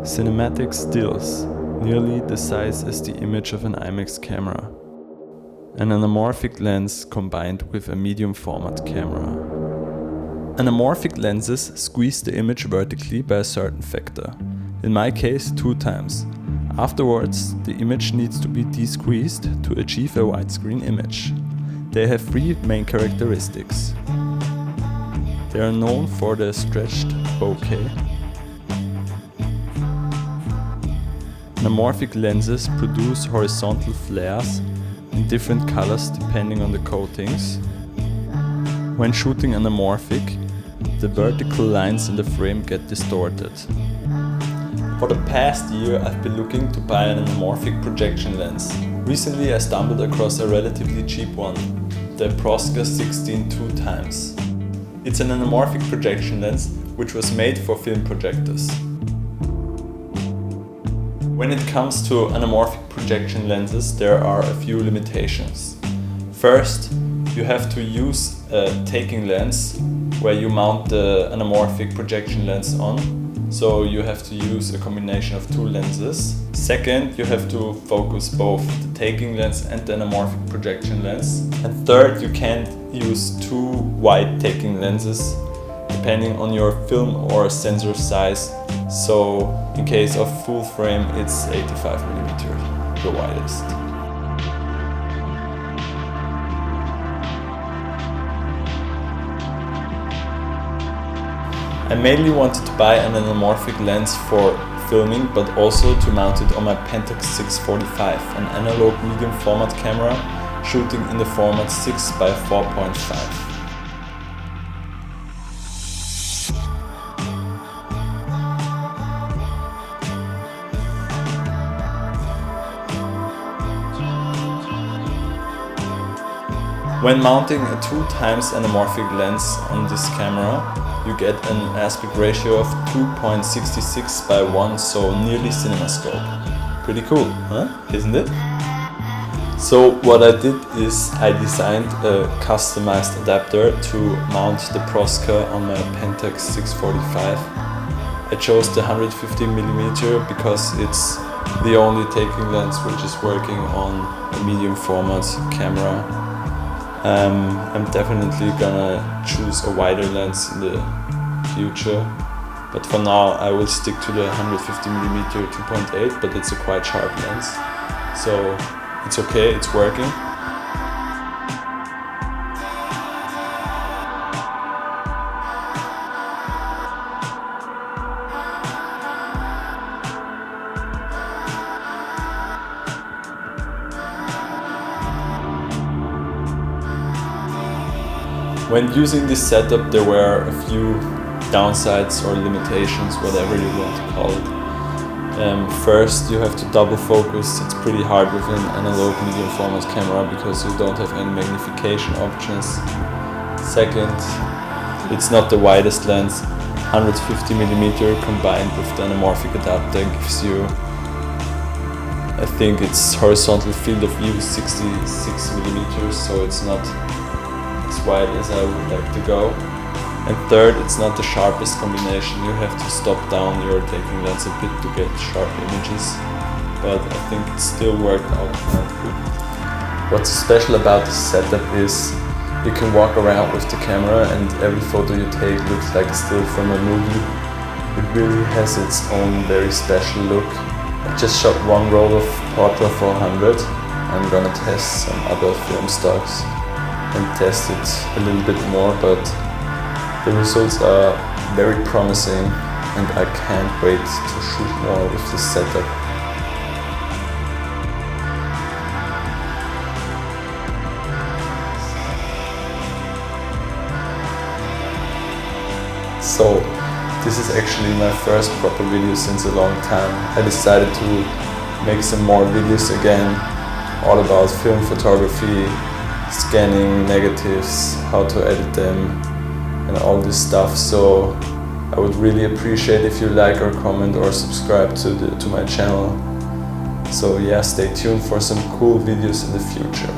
Cinematic stills, nearly the size as the image of an IMAX camera. An anamorphic lens combined with a medium format camera. Anamorphic lenses squeeze the image vertically by a certain factor, in my case 2 times. Afterwards, the image needs to be de-squeezed to achieve a widescreen image. They have 3 main characteristics. They are known for their stretched bokeh. Anamorphic lenses produce horizontal flares in different colors depending on the coatings. When shooting anamorphic, the vertical lines in the frame get distorted. For the past year I've been looking to buy an anamorphic projection lens. Recently I stumbled across a relatively cheap one, the Prosca 16 2x. It's an anamorphic projection lens which was made for film projectors. When it comes to anamorphic projection lenses, there are a few limitations. First, you have to use a taking lens where you mount the anamorphic projection lens on. So you have to use a combination of 2 lenses. Second, you have to focus both the taking lens and the anamorphic projection lens. And third, you can't use 2 wide taking lenses depending on your film or sensor size. So in case of full frame, it's 85mm, the widest. I mainly wanted to buy an anamorphic lens for filming, but also to mount it on my Pentax 645, an analog medium format camera shooting in the format 6x4.5. When mounting a 2x anamorphic lens on this camera, you get an aspect ratio of 2.66:1, so nearly CinemaScope. Pretty cool, huh? Isn't it? So what I did is I designed a customized adapter to mount the Prosca on my Pentax 645. I chose the 150mm because it's the only taking lens which is working on a medium format camera. I'm definitely gonna choose a wider lens in the future, but for now I will stick to the 150mm 2.8, but it's a quite sharp lens, so it's okay, it's working. When using this setup, there were a few downsides or limitations, whatever you want to call it. First, you have to double focus. It's pretty hard with an analog medium format camera because you don't have any magnification options. Second, it's not the widest lens. 150mm combined with the anamorphic adapter gives you, I think its horizontal field of view is 66mm, so it's not as wide as I would like to go. And third, it's not the sharpest combination. You have to stop down your taking lens a bit to get sharp images, but I think it still worked out quite good. What's special about this setup is you can walk around with the camera and every photo you take looks like a still from a movie. It really has its own very special look. I just shot 1 roll of Portra 400. I'm gonna test some other film stocks and test it a little bit more, but the results are very promising and I can't wait to shoot more with this setup. So, this is actually my first proper video since a long time. I decided to make some more videos again, all about film photography, scanning negatives, how to edit them, and all this stuff. So I would really appreciate if you like or comment or subscribe to my channel. So yeah, stay tuned for some cool videos in the future.